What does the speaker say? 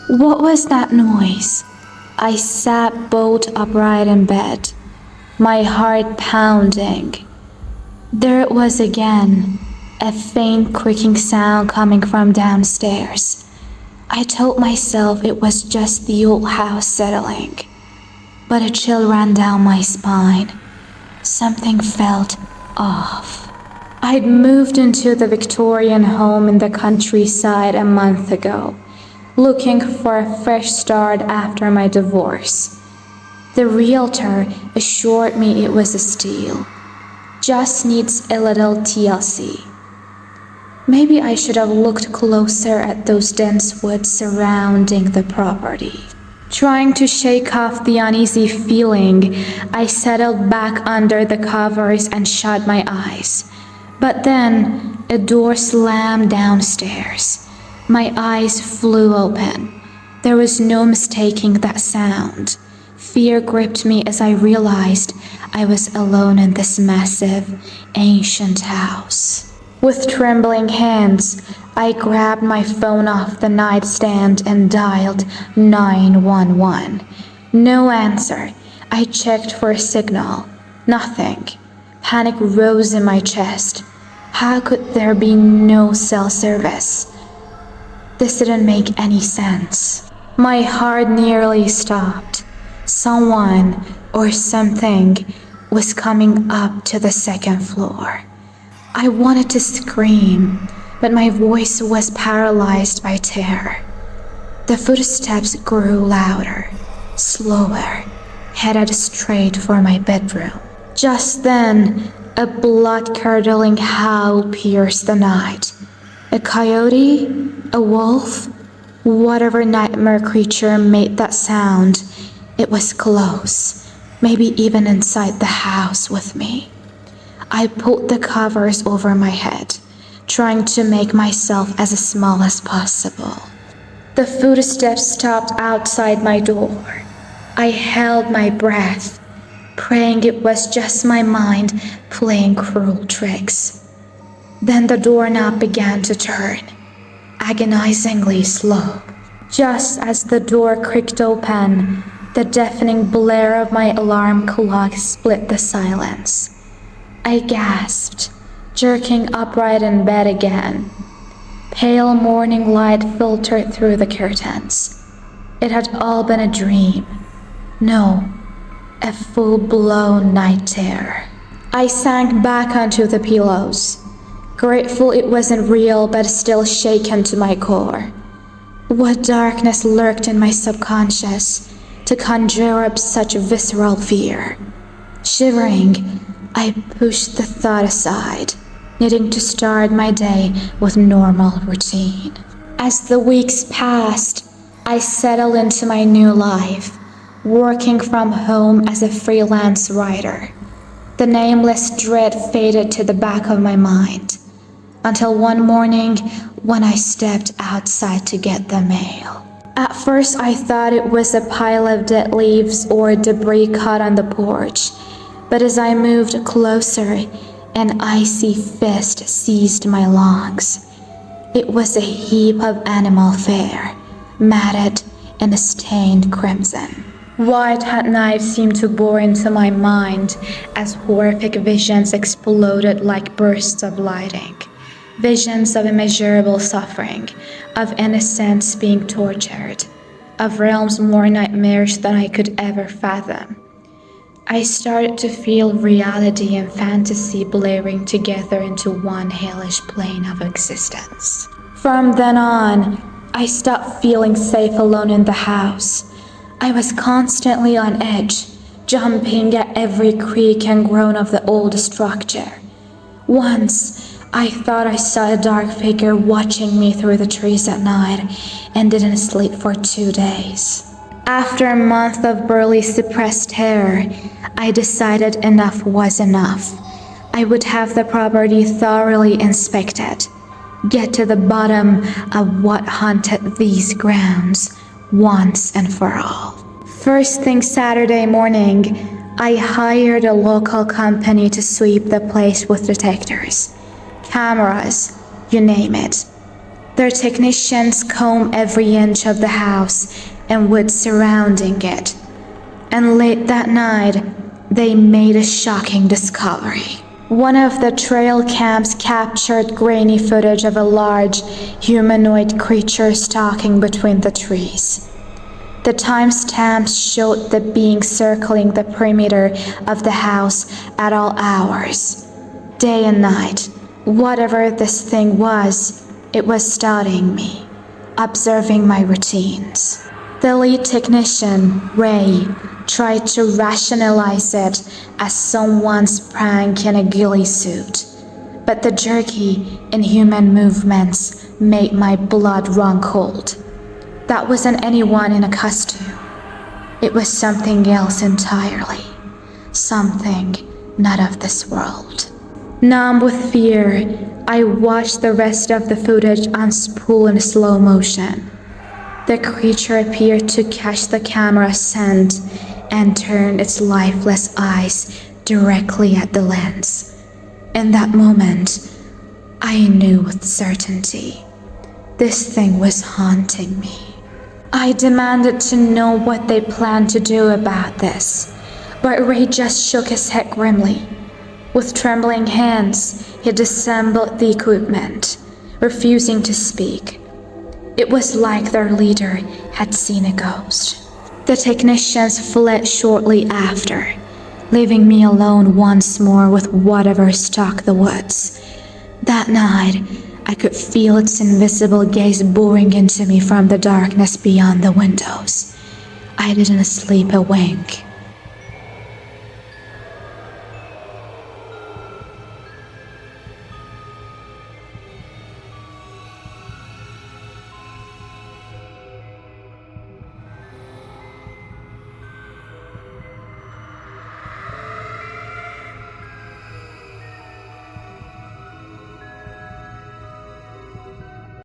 What was that noise? I sat bolt upright in bed, my heart pounding. There it was again, a faint creaking sound coming from downstairs. I told myself it was just the old house settling, but a chill ran down my spine. Something felt off. I'd moved into the Victorian home in the countryside a month ago, looking for a fresh start after my divorce. The realtor assured me it was a steal. Just needs a little TLC. Maybe I should have looked closer at those dense woods surrounding the property. Trying to shake off the uneasy feeling, I settled back under the covers and shut my eyes. But then, a door slammed downstairs. My eyes flew open. There was no mistaking that sound. Fear gripped me as I realized I was alone in this massive, ancient house. With trembling hands, I grabbed my phone off the nightstand and dialed 911. No answer. I checked for a signal. Nothing. Panic rose in my chest. How could there be no cell service? This didn't make any sense. My heart nearly stopped. Someone or something was coming up to the second floor. I wanted to scream, but my voice was paralyzed by terror. The footsteps grew louder, slower, headed straight for my bedroom. Just then, a blood-curdling howl pierced the night. A coyote? A wolf? Whatever nightmare creature made that sound, it was close, maybe even inside the house with me. I pulled the covers over my head, trying to make myself as small as possible. The footsteps stopped outside my door. I held my breath, praying it was just my mind playing cruel tricks. Then the doorknob began to turn, agonizingly slow. Just as the door creaked open, the deafening blare of my alarm clock split the silence. I gasped, jerking upright in bed again. Pale morning light filtered through the curtains. It had all been a dream. No, a full-blown night terror. I sank back onto the pillows, grateful it wasn't real but still shaken to my core. What darkness lurked in my subconscious to conjure up such visceral fear? Shivering, I pushed the thought aside, needing to start my day with normal routine. As the weeks passed, I settled into my new life, working from home as a freelance writer. The nameless dread faded to the back of my mind, until one morning when I stepped outside to get the mail. At first I thought it was a pile of dead leaves or debris caught on the porch. But as I moved closer, an icy fist seized my lungs. It was a heap of animal fare, matted and stained crimson. White hot knives seemed to bore into my mind as horrific visions exploded like bursts of lightning. Visions of immeasurable suffering, of innocents being tortured, of realms more nightmarish than I could ever fathom. I started to feel reality and fantasy blaring together into one hellish plane of existence. From then on, I stopped feeling safe alone in the house. I was constantly on edge, jumping at every creak and groan of the old structure. Once, I thought I saw a dark figure watching me through the trees at night and didn't sleep for 2 days. After a month of barely suppressed terror, I decided enough was enough. I would have the property thoroughly inspected, get to the bottom of what haunted these grounds once and for all. First thing Saturday morning, I hired a local company to sweep the place with detectors, cameras, you name it. Their technicians combed every inch of the house and woods surrounding it. And late that night, they made a shocking discovery. One of the trail cams captured grainy footage of a large, humanoid creature stalking between the trees. The timestamps showed the being circling the perimeter of the house at all hours, day and night. Whatever this thing was, it was studying me, observing my routines. The lead technician, Ray, tried to rationalize it as someone's prank in a ghillie suit, but the jerky, inhuman movements made my blood run cold. That wasn't anyone in a costume. It was something else entirely. Something not of this world. Numb with fear, I watched the rest of the footage unspool in slow motion. The creature appeared to catch the camera's scent and turned its lifeless eyes directly at the lens. In that moment, I knew with certainty this thing was haunting me. I demanded to know what they planned to do about this, but Ray just shook his head grimly. With trembling hands, he disassembled the equipment, refusing to speak. It was like their leader had seen a ghost. The technicians fled shortly after, leaving me alone once more with whatever stalked the woods. That night, I could feel its invisible gaze boring into me from the darkness beyond the windows. I didn't sleep a wink.